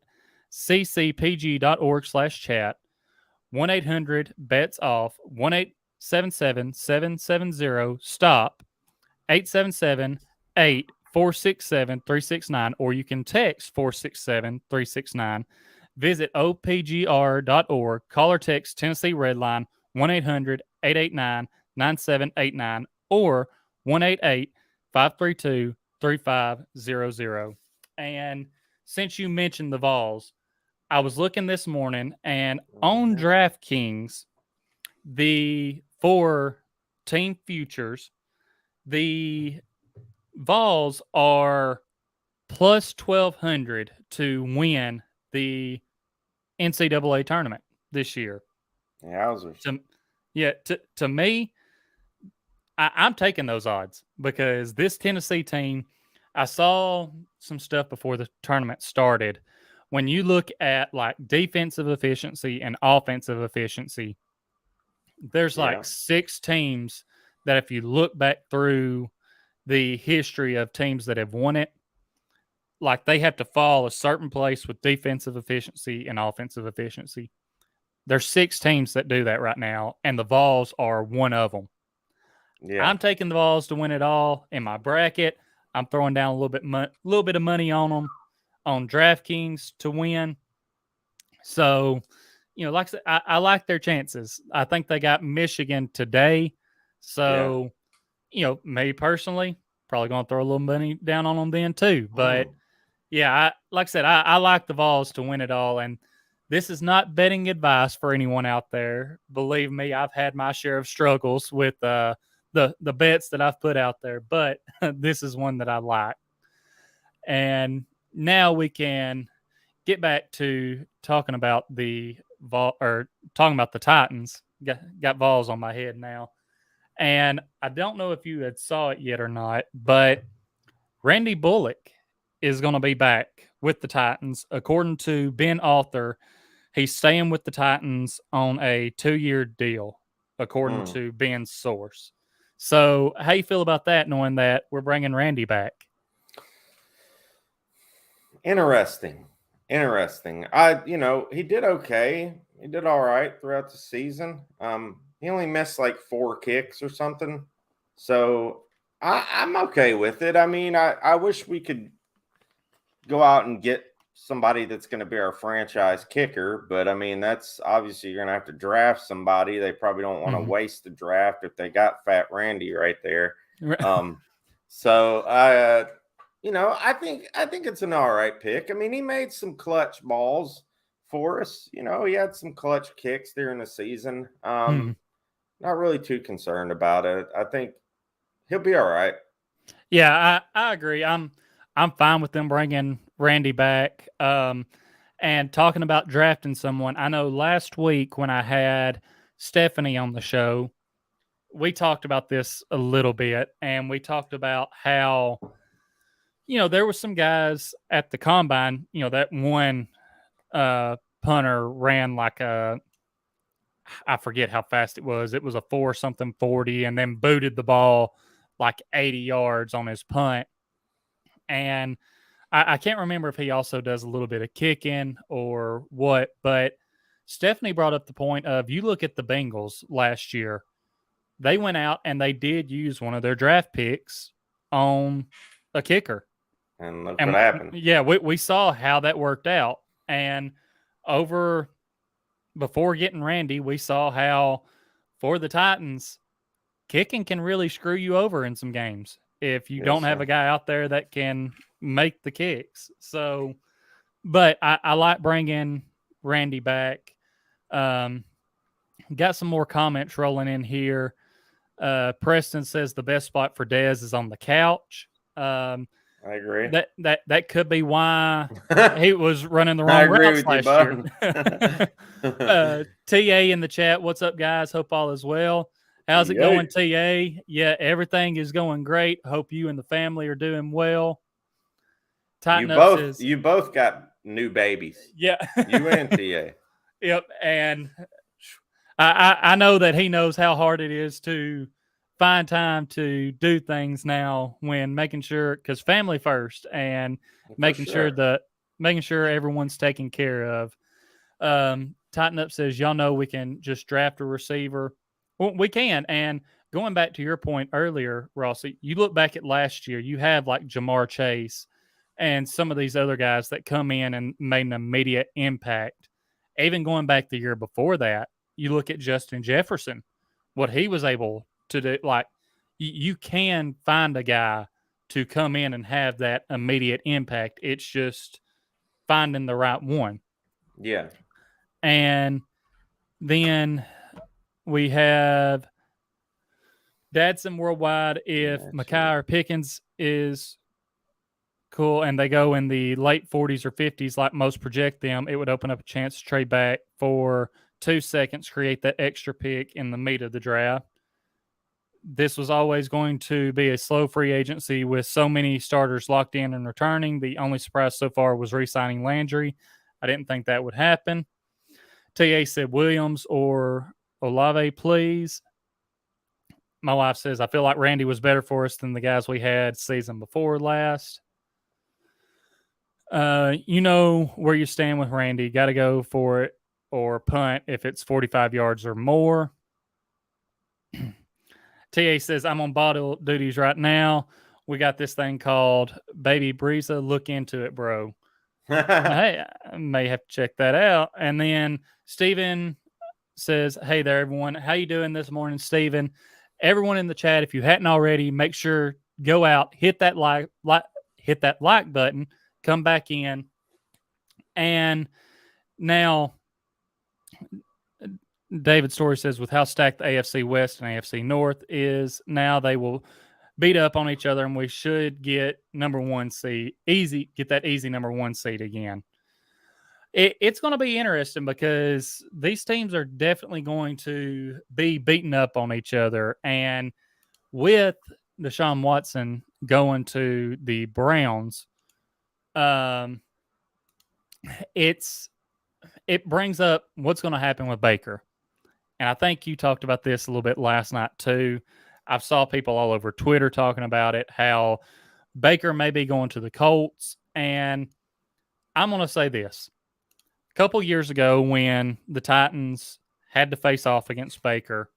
ccpg.org/chat, 1-800-BETS-OFF, 1-877-770-STOP, 877-8-467-369, or you can text 467-369. Visit opgr.org. Call or text Tennessee Redline 1-800-889-9789 or 1-888-532-3500. And since you mentioned the Vols, I was looking this morning, and on DraftKings, for team futures, the Vols are plus 1,200 to win the NCAA tournament this year. Yowzers. To me, I'm taking those odds because this Tennessee team, I saw some stuff before the tournament started. When you look at like defensive efficiency and offensive efficiency, there's like 6 teams that if you look back through the history of teams that have won it, like they have to fall a certain place with defensive efficiency and offensive efficiency. There's 6 teams that do that right now, and the Vols are one of them. Yeah. I'm taking the Vols to win it all in my bracket. I'm throwing down a little bit of money on them on DraftKings to win. So, like I said, I like their chances. I think they got Michigan today. So, me personally, probably going to throw a little money down on them then too. But, like I said, I like the Vols to win it all. And this is not betting advice for anyone out there. Believe me, I've had my share of struggles with the bets that I've put out there. But this is one that I like. And now we can get back to talking about the Titans. Got Vols on my head now. And I don't know if you had saw it yet or not, but Randy Bullock is going to be back with the Titans. According to Ben Author, he's staying with the Titans on a 2-year deal, according to Ben's source. So how you feel about that, knowing that we're bringing Randy back? Interesting. He did okay. He did all right throughout the season. He only missed like 4 kicks or something. So I'm okay with it. I mean, I wish we could go out and get somebody that's going to be our franchise kicker. But, I mean, that's obviously you're going to have to draft somebody. They probably don't want to waste the draft if they got Fat Randy right there. So, I think it's an all right pick. I mean, he made some clutch balls for us. He had some clutch kicks during the season. Not really too concerned about it. I think he'll be all right. Yeah, I agree. I'm fine with them bringing Randy back. And talking about drafting someone, I know last week when I had Stephanie on the show, we talked about this a little bit, and we talked about how there were some guys at the combine, that one punter ran like I forget how fast it was. It was a 4-something 40 and then booted the ball like 80 yards on his punt. And I can't remember if he also does a little bit of kicking or what, but Stephanie brought up the point of, you look at the Bengals last year, they went out and they did use one of their draft picks on a kicker. And look what happened. Yeah, we saw how that worked out. And before getting Randy, we saw how for the Titans, kicking can really screw you over in some games if you don't have a guy out there that can make the kicks. So, but I like bringing Randy back. Got some more comments rolling in here. Preston says the best spot for Dez is on the couch. I agree. That could be why he was running the I wrong agree routes with you, last year. bud. TA in the chat, what's up, guys? Hope all is well. How's it going, TA? Yeah, everything is going great. Hope you and the family are doing well. You both got new babies. Yeah. You and TA. Yep. And I know that he knows how hard it is to find time to do things now when making sure, because family first, and making sure everyone's taken care of. Tighten Up says, y'all know we can just draft a receiver. Well, we can. And going back to your point earlier, Rossi, you look back at last year, you have like Jamar Chase and some of these other guys that come in and made an immediate impact. Even going back the year before that, you look at Justin Jefferson, what he was able to do. Like, you can find a guy to come in and have that immediate impact. It's just finding the right one. Yeah. And then we have Dadson Worldwide. If Mackay or Pickens is cool and they go in the late 40s or 50s, like most project them, it would open up a chance to trade back for 2 seconds, create that extra pick in the meat of the draft. This was always going to be a slow free agency with so many starters locked in and returning. The only surprise so far was re-signing Landry. I didn't think that would happen. TA said Williams or Olave, please. My wife says, I feel like Randy was better for us than the guys we had season before last. You know where you stand with Randy. Got to go for it or punt if it's 45 yards or more. TA says, I'm on bottle duties right now. We got this thing called Baby Breeza. Look into it, bro. Hey, I may have to check that out. And then Steven says, hey there, everyone. How you doing this morning, Steven? Everyone in the chat, if you hadn't already, make sure go out, hit that like button, come back in. And now David Story says, with how stacked the AFC West and AFC North is now, they will beat up on each other, and we should get number 1 seed. Get that easy number 1 seed again. It's going to be interesting because these teams are definitely going to be beating up on each other. And with Deshaun Watson going to the Browns, it brings up what's going to happen with Baker. And I think you talked about this a little bit last night too. I've saw people all over Twitter talking about it, how Baker may be going to the Colts. And I'm going to say this. A couple years ago when the Titans had to face off against Baker,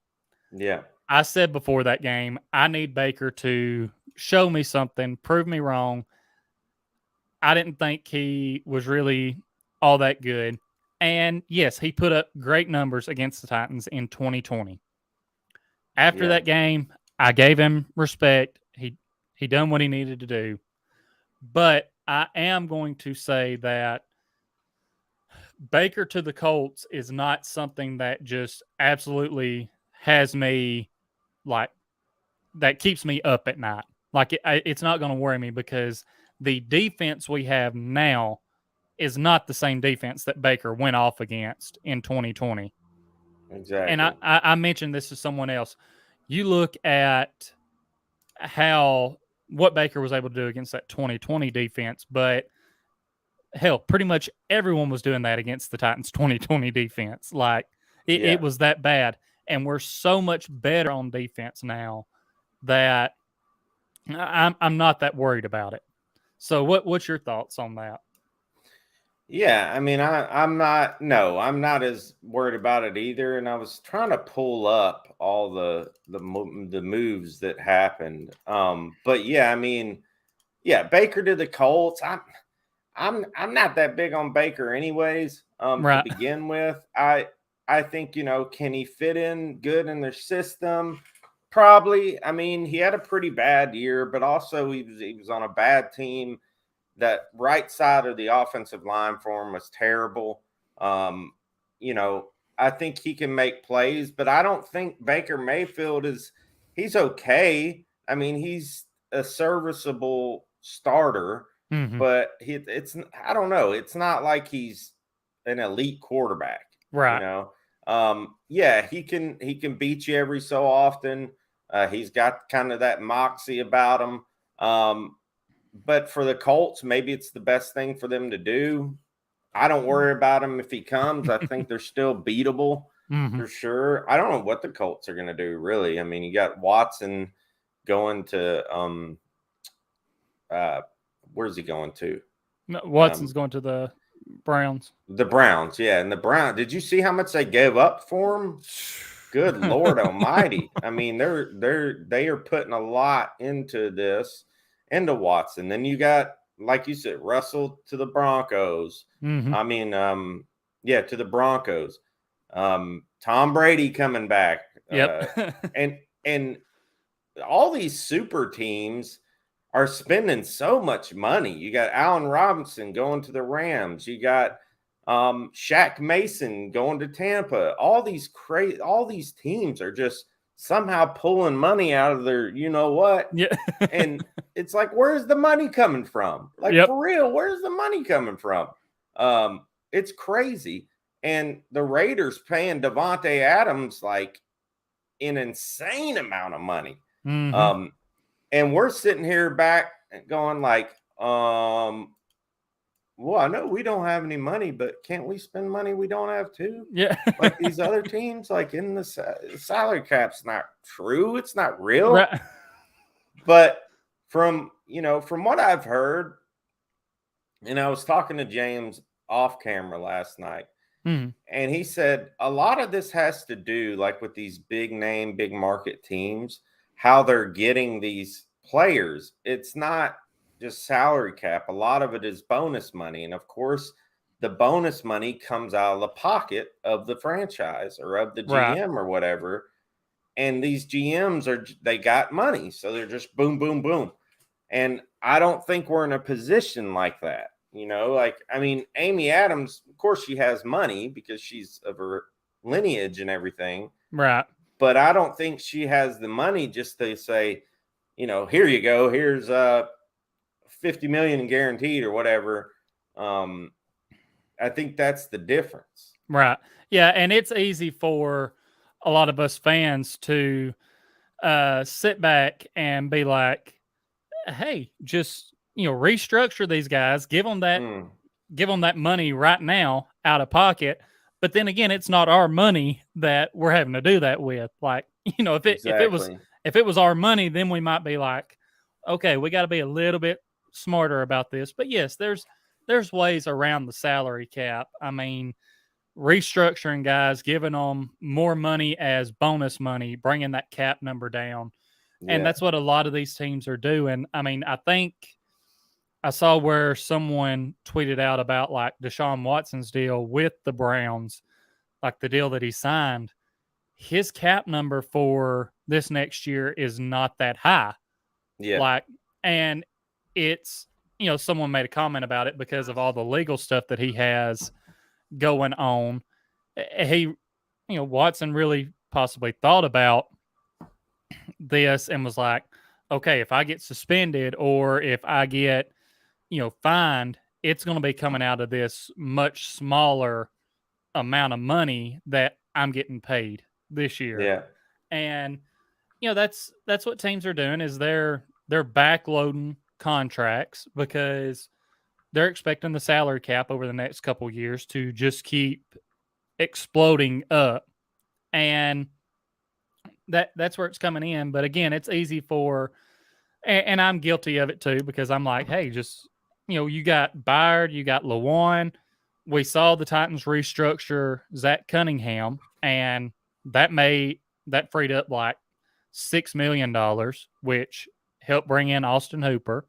yeah, I said before that game, I need Baker to show me something, prove me wrong. I didn't think he was really all that good. And yes, he put up great numbers against the Titans in 2020. After that game, I gave him respect. He done what he needed to do. But I am going to say that Baker to the Colts is not something that just absolutely has me like that keeps me up at night. Like it's not going to worry me because the defense we have now is not the same defense that Baker went off against in 2020. Exactly. And I mentioned this to someone else. You look at what Baker was able to do against that 2020 defense, but hell, pretty much everyone was doing that against the Titans 2020 defense. Like it was that bad. And we're so much better on defense now that I'm not that worried about it. So what's your thoughts on that? Yeah, I mean, I'm not as worried about it either. And I was trying to pull up all the moves that happened. But yeah, I mean, yeah, Baker to the Colts. I'm not that big on Baker anyways. Right. To begin with, I think, can he fit in good in their system? Probably. I mean, he had a pretty bad year, but also he was on a bad team. That right side of the offensive line for him was terrible. I think he can make plays, but I don't think Baker Mayfield he's okay. I mean, he's a serviceable starter, but it's I don't know. It's not like he's an elite quarterback, right? Yeah, he can beat you every so often. He's got kind of that moxie about him. But for the Colts, maybe it's the best thing for them to do. I don't worry about him if he comes. I think they're still beatable for sure. I don't know what the Colts are going to do, really. I mean, you got Watson going to where's he going to? No, Watson's going to the Browns. The Browns, yeah. And the Browns, did you see how much they gave up for him? Good Lord Almighty. I mean, they are putting a lot into this, into Watson. Then you got, like you said, Russell to the Broncos. I mean, to the Broncos. Tom Brady coming back. Yep. And all these super teams are spending so much money. You got Allen Robinson going to the Rams. You got Shaq Mason going to Tampa. All these teams are just somehow pulling money out of their, you know what? Yeah. And it's like, where's the money coming from? Like, for real, where's the money coming from? It's crazy. And the Raiders paying Devontae Adams like an insane amount of money. And we're sitting here back going like, well, I know we don't have any money, but can't we spend money we don't have too? Yeah. Like these other teams, like in the salary cap's not true. It's not real. Right. But from what I've heard, and I was talking to James off camera last night, and he said a lot of this has to do like with these big name, big market teams, how they're getting these players. It's not just salary cap. A lot of it is bonus money. And of course, the bonus money comes out of the pocket of the franchise or of the GM or whatever. And these GMs they got money. So they're just boom, boom, boom. And I don't think we're in a position like that. Like, I mean, Amy Adams, of course, she has money because she's of her lineage and everything. Right. But I don't think she has the money just to say, here you go. Here's $50 million guaranteed or whatever. I think that's the difference. Right. Yeah. And it's easy for a lot of us fans to sit back and be like, hey, just, restructure these guys, give them that money right now out of pocket. But then again, it's not our money that we're having to do that with. Like, if it was our money, then we might be like, okay, we got to be a little bit smarter about this. But yes, there's ways around the salary cap. I mean, restructuring guys, giving them more money as bonus money, bringing that cap number down. Yeah. And that's what a lot of these teams are doing. I mean, I think I saw where someone tweeted out about like Deshaun Watson's deal with the Browns, like the deal that he signed. His cap number for this next year is not that high. Yeah. And it's, someone made a comment about it because of all the legal stuff that he has going on. He, Watson really possibly thought about this and was like, okay, if I get suspended or if I get, fined, it's going to be coming out of this much smaller amount of money that I'm getting paid this year. Yeah. And, that's what teams are doing is they're backloading contracts because they're expecting the salary cap over the next couple of years to just keep exploding up. And that's where it's coming in. But again, it's easy and I'm guilty of it too, because I'm like, hey, just, you got Byard, you got Lewan. We saw the Titans restructure Zach Cunningham, and that freed up like $6 million, which helped bring in Austin Hooper.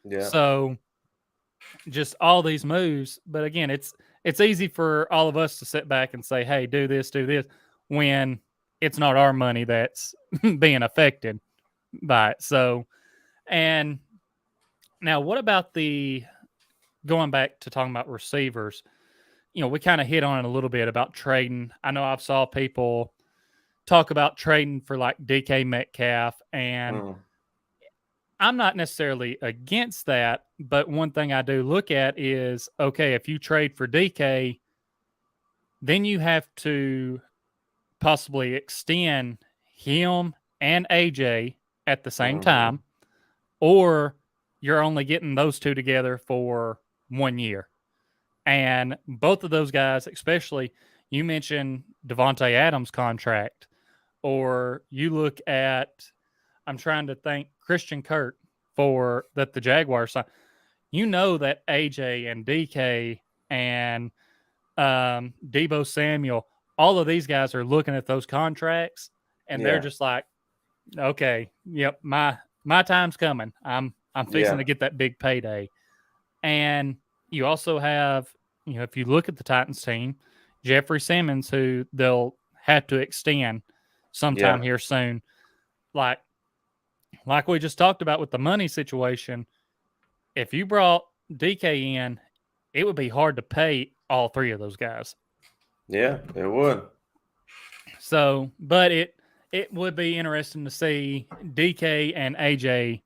Yeah. So just all these moves. But again, it's easy for all of us to sit back and say, hey, do this, when it's not our money that's being affected by it. So, and now what about going back to talking about receivers, we kind of hit on it a little bit about trading. I know I've saw people talk about trading for like DK Metcalf, and I'm not necessarily against that, but one thing I do look at is, okay, if you trade for DK, then you have to possibly extend him and AJ at the same time, or you're only getting those two together for 1 year. And both of those guys, especially, you mentioned Devontae Adams' contract, or you look at, I'm trying to think, Christian Kirk for that the Jaguars signed. You know that AJ and DK and Debo Samuel, all of these guys are looking at those contracts, and they're just like, okay, yep, my time's coming. I'm fixing to get that big payday. And you also have, if you look at the Titans team, Jeffrey Simmons, who they'll have to extend sometime here soon. Like we just talked about with the money situation, if you brought DK in, it would be hard to pay all three of those guys. Yeah, it would. So, but it would be interesting to see DK and AJ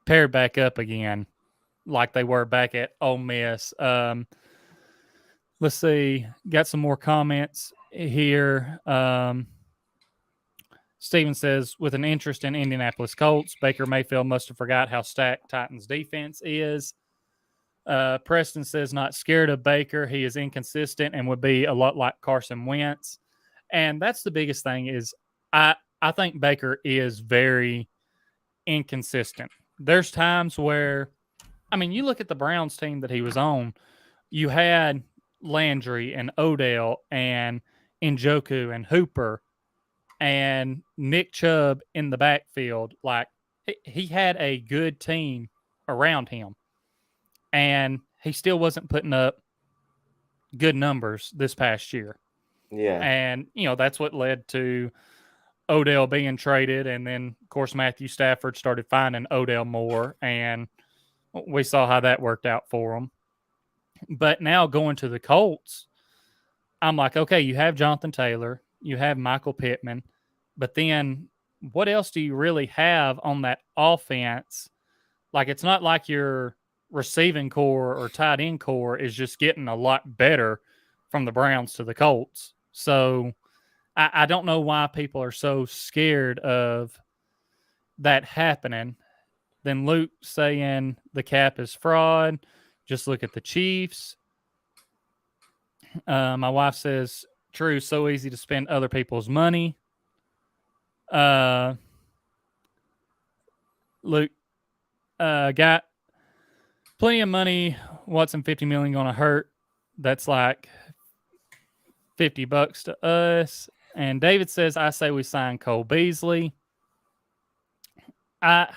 paired back up again like they were back at Ole Miss. Let's see. Got some more comments here. Steven says, with an interest in Indianapolis Colts, Baker Mayfield must have forgot how stacked Titans defense is. Preston says, not scared of Baker. He is inconsistent and would be a lot like Carson Wentz. And that's the biggest thing is I think Baker is very inconsistent. There's times where, you look at the Browns team that he was on, you had Landry and Odell and Njoku and Hooper and Nick Chubb in the backfield. Like, he had a good team around him, and he still wasn't putting up good numbers this past year. Yeah. And, that's what led to Odell being traded. And then, of course, Matthew Stafford started finding Odell more, and we saw how that worked out for him. But now going to the Colts, I'm like, okay, you have Jonathan Taylor, you have Michael Pittman, but then what else do you really have on that offense? Like, it's not like your receiving core or tight end core is just getting a lot better from the Browns to the Colts. So I don't know why people are so scared of that happening. Then Luke saying the cap is fraud. Just look at the Chiefs. My wife says, true, so easy to spend other people's money. Luke got plenty of money. Watson $50 million going to hurt. That's like $50 to us. And David says, I say we sign Cole Beasley. I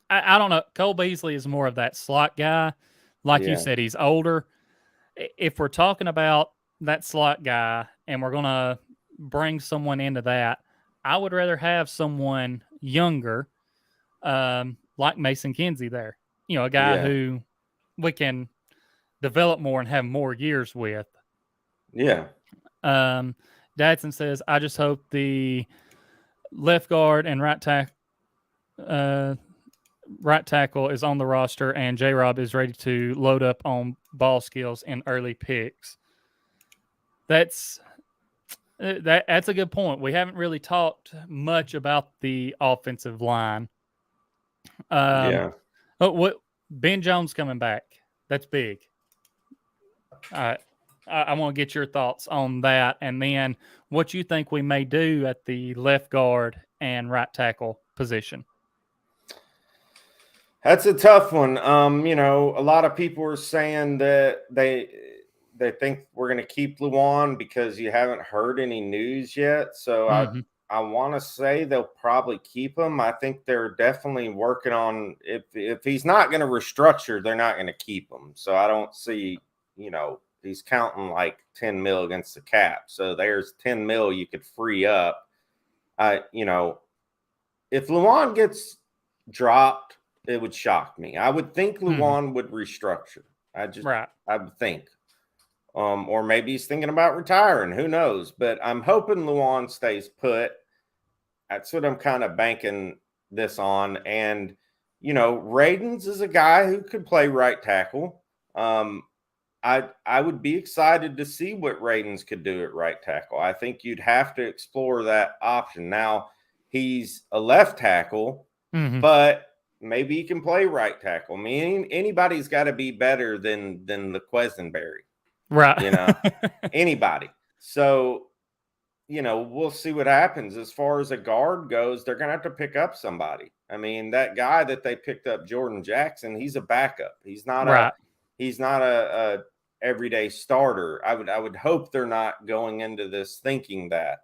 don't know. Cole Beasley is more of that slot guy. Like you said, he's older. If we're talking about that slot guy and we're going to bring someone into that, I would rather have someone younger, like Mason Kinsey there. A guy who we can develop more and have more years with. Yeah. Dadson says, I just hope the left guard and right tackle is on the roster and JRob is ready to load up on ball skills in early picks. That's a good point. We haven't really talked much about the offensive line. Oh, what Ben Jones coming back? That's big. I want to get your thoughts on that, and then what you think we may do at the left guard and right tackle position. That's a tough one. A lot of people are saying that they think we're going to keep Luan because you haven't heard any news yet. So I want to say they'll probably keep him. I think they're definitely working on if he's not going to restructure, they're not going to keep him. So I don't see, he's counting like 10 mil against the cap. So there's 10 mil you could free up. If Luan gets dropped, it would shock me. I would think Luan would restructure. I would think. Or maybe he's thinking about retiring. Who knows? But I'm hoping Luan stays put. That's what I'm kind of banking this on. And Radens is a guy who could play right tackle. I would be excited to see what Radens could do at right tackle. I think you'd have to explore that option. Now, he's a left tackle, but maybe he can play right tackle. I mean, anybody's got to be better than the Quesenberry. Right. Anybody. So, we'll see what happens. As far as a guard goes, they're going to have to pick up somebody. I mean, that guy that they picked up, Jordan Jackson, he's a backup. He's not a everyday starter. I would hope they're not going into this thinking that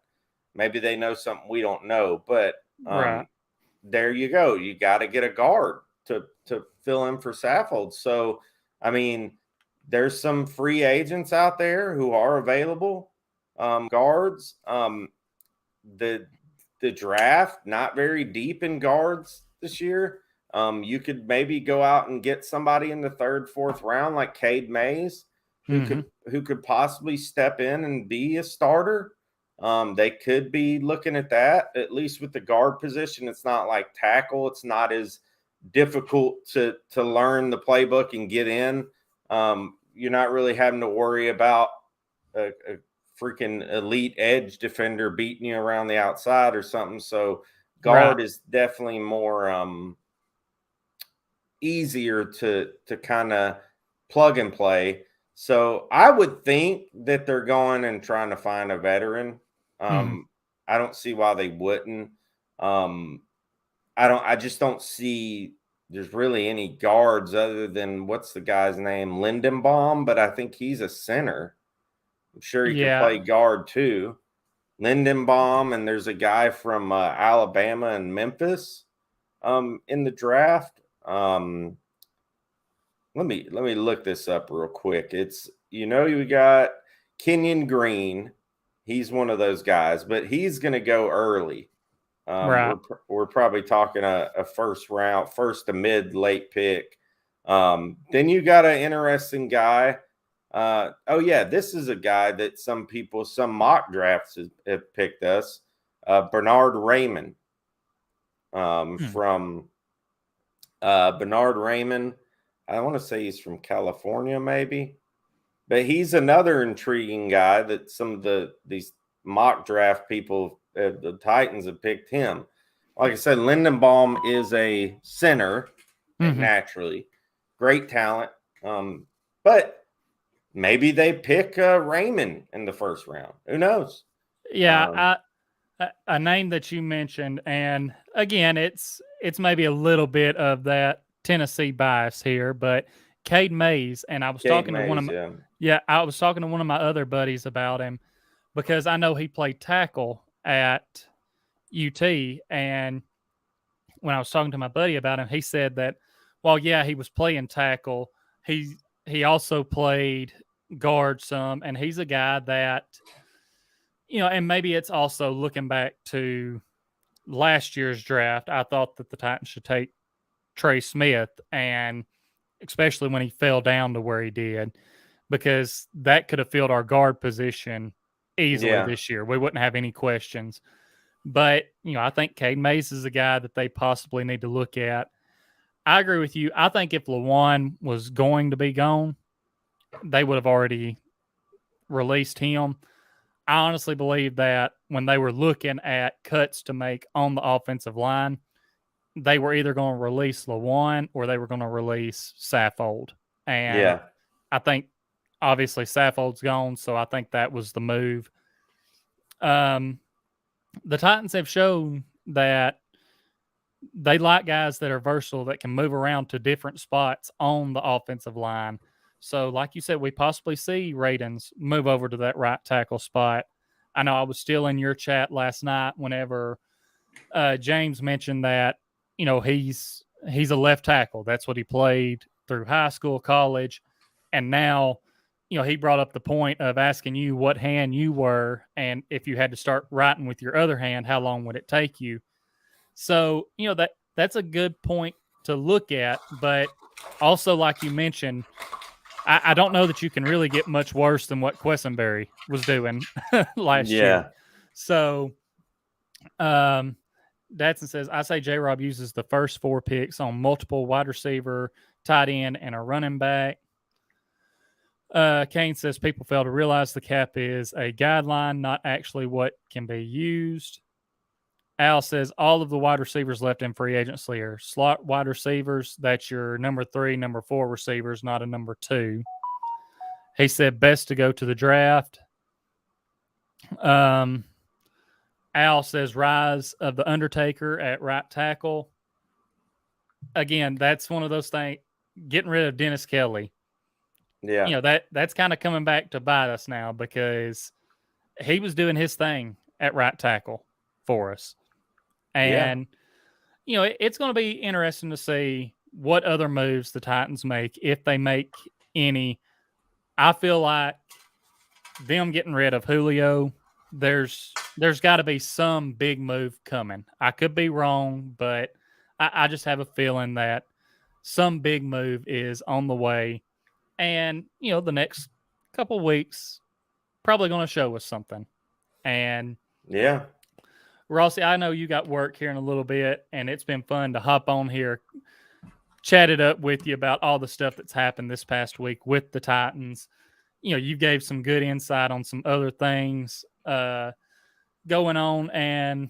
maybe they know something we don't know, but there you go. You got to get a guard to fill in for Saffold. So, I mean, there's some free agents out there who are available. Guards, the draft, not very deep in guards this year. You could maybe go out and get somebody in the 3rd, 4th round, like Cade Mays, who could possibly step in and be a starter. They could be looking at that, at least with the guard position. It's not like tackle. It's not as difficult to learn the playbook and get in. You're not really having to worry about a freaking elite edge defender beating you around the outside or something. So guard is definitely more easier to kind of plug and play. So I would think that they're going and trying to find a veteran. I don't see why they wouldn't. I just don't see there's really any guards other than what's the guy's name? Lindenbaum, but I think he's a center. I'm sure he can play guard too. Lindenbaum, and there's a guy from Alabama and Memphis in the draft. Let me look this up real quick. It's we got Kenyon Green. He's one of those guys, but he's going to go early. We're probably talking a first to mid late pick. Then you got an interesting guy. This is a guy that some mock drafts have picked us. Bernard Raymond. From Bernard Raymond. I want to say he's from California, maybe. But he's another intriguing guy that some of these mock draft people, the Titans, have picked him. Like I said, Lindenbaum is a center naturally. Great talent. But maybe they pick Raymond in the 1st round. Who knows? Yeah, a name that you mentioned, and again, it's maybe a little bit of that Tennessee bias here, but Cade Mays, and I was talking to one of my I was talking to one of my other buddies about him because I know he played tackle at UT, and when I was talking to my buddy about him, he said that while he was playing tackle, he also played guard some, and he's a guy that and maybe it's also looking back to last year's draft. I thought that the Titans should take Trey Smith, and especially when he fell down to where he did, because that could have filled our guard position easily this year. We wouldn't have any questions. But, I think Cade Mays is a guy that they possibly need to look at. I agree with you. I think if LaJuan was going to be gone, they would have already released him. I honestly believe that when they were looking at cuts to make on the offensive line, they were either going to release LaJuan or they were going to release Saffold. And I think obviously Saffold's gone, so I think that was the move. The Titans have shown that they like guys that are versatile, that can move around to different spots on the offensive line. So like you said, we possibly see Radens move over to that right tackle spot. I know I was still in your chat last night whenever James mentioned that, he's a left tackle. That's what he played through high school, college. And now, he brought up the point of asking you what hand you were, and if you had to start writing with your other hand, how long would it take you? So, that's a good point to look at. But also, like you mentioned, I don't know that you can really get much worse than what Quesenberry was doing last year. So, Datsun says, I say JRob uses the first 4 picks on multiple wide receiver, tight end, and a running back. Kane says people fail to realize the cap is a guideline, not actually what can be used. Al says all of the wide receivers left in free agency are slot wide receivers. That's your number 3, number 4 receivers, not a number 2. He said best to go to the draft. Al says rise of the Undertaker at right tackle. Again, that's one of those things. Getting rid of Dennis Kelly. Yeah. That's kind of coming back to bite us now because he was doing his thing at right tackle for us. And, it's going to be interesting to see what other moves the Titans make, if they make any. I feel like them getting rid of Julio, there's got to be some big move coming. I could be wrong, but I just have a feeling that some big move is on the way. And, the next couple weeks probably going to show us something. And yeah, Rossi, I know you got work here in a little bit, and it's been fun to hop on here, chat it up with you about all the stuff that's happened this past week with the Titans. You gave some good insight on some other things going on, and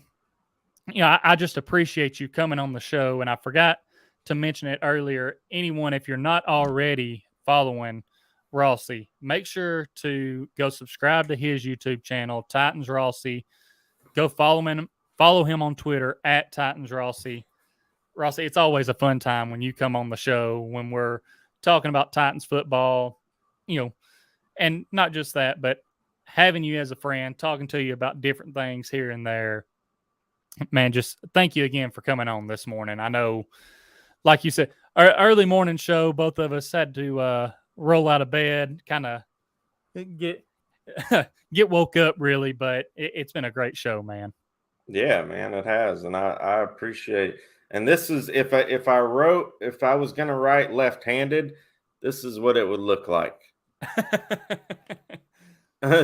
I just appreciate you coming on the show. And I forgot to mention it earlier. Anyone, if you're not already following Rossi, make sure to go subscribe to his YouTube channel, Titans Rossi. Go follow him on Twitter at Titans Rossi. Rossi, it's always a fun time when you come on the show when we're talking about Titans football, and not just that, but having you as a friend, talking to you about different things here and there. Man, just thank you again for coming on this morning. I know, like you said, our early morning show, both of us had to roll out of bed, kind of get woke up, really, but it's been a great show, man. Yeah, man, it has, and I appreciate. And this is if I was gonna write left-handed, this is what it would look like.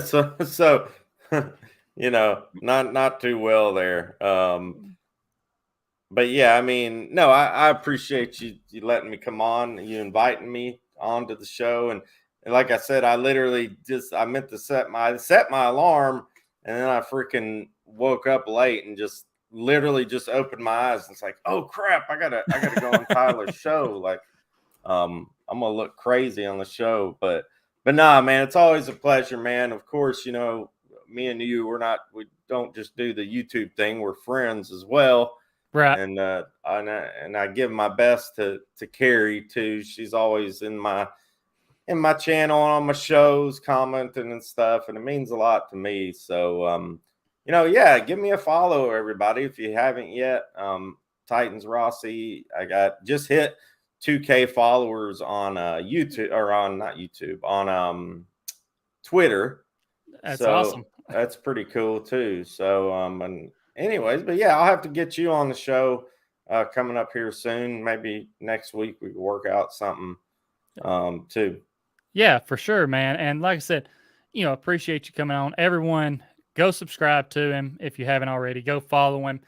so not too well there. But yeah, I mean, no, I appreciate you letting me come on, you inviting me onto the show, and like I said, I literally I meant to set my alarm, and then I freaking woke up late and just literally just opened my eyes and it's like, oh crap, I gotta go on Tyler's show. Like, I'm gonna look crazy on the show, but nah, man, it's always a pleasure, man. Of course, me and you, we don't just do the YouTube thing. We're friends as well. Right. And I give my best to Carrie too. She's always in my channel, on my shows, commenting and stuff, and it means a lot to me. So yeah, give me a follow, everybody, if you haven't yet. Titans Rossi. I got just hit 2K followers on YouTube, or on not YouTube, on Twitter. That's awesome. That's pretty cool too. So and anyways, but yeah, I'll have to get you on the show coming up here soon. Maybe next week we can work out something too. Yeah, for sure, man. And like I said, appreciate you coming on. Everyone, go subscribe to him if you haven't already. Go follow him.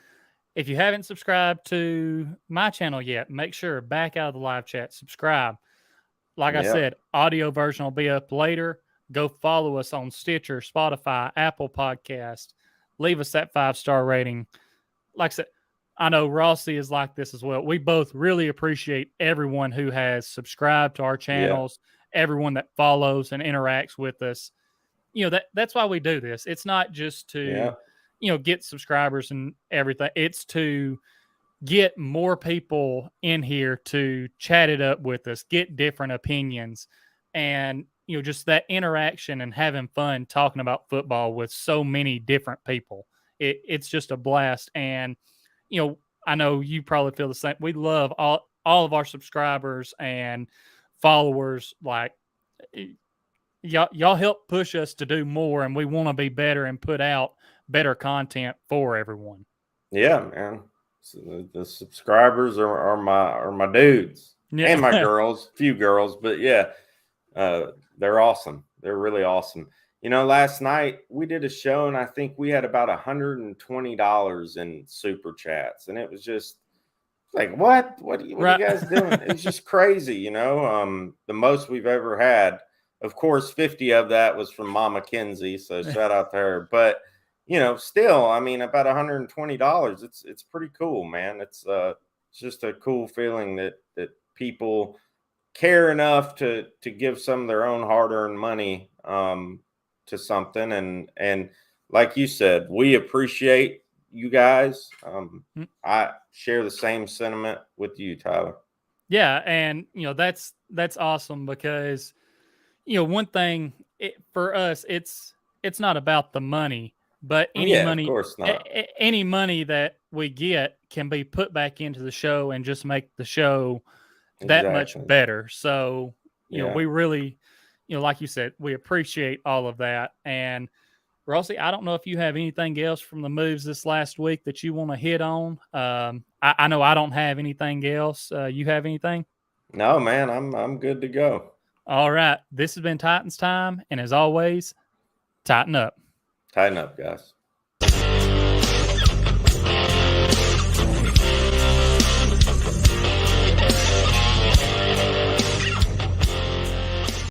If you haven't subscribed to my channel yet, make sure, back out of the live chat, subscribe. Like I said, audio version will be up later. Go follow us on Stitcher, Spotify, Apple Podcast. Leave us that 5-star rating. Like I said, I know Rossi is like this as well. We both really appreciate everyone who has subscribed to our channels, everyone that follows and interacts with us. That's why we do this. It's not just to, get subscribers and everything. It's to get more people in here to chat it up with us, get different opinions, and, just that interaction and having fun talking about football with so many different people. It's just a blast. And, I know you probably feel the same. We love all of our subscribers and followers. Like, y'all help push us to do more, and we want to be better and put out better content for everyone. Yeah, man. So the subscribers are my dudes and my girls, few girls, but yeah, they're awesome. They're really awesome. last night we did a show and I think we had about $120 in super chats, and it was just like, what are you guys doing? It's just crazy. The most we've ever had. Of course, 50 of that was from Mama Kinsey, so shout out to her. But still, I mean, about $120. It's pretty cool, man. It's just a cool feeling that people care enough to give some of their own hard-earned money to something, and like you said, we appreciate you guys. I share the same sentiment with you, Tyler. Yeah, and that's awesome because one thing for us, it's not about the money, but any money, of course not. Any money that we get can be put back into the show and just make the show that much better. So we really, like you said, we appreciate all of that. And Rossi, I don't know if you have anything else from the moves this last week that you want to hit on. I know I don't have anything else. You have anything? No, man, I'm good to go. All right. This has been Titans Time. And as always, tighten up. Tighten up, guys.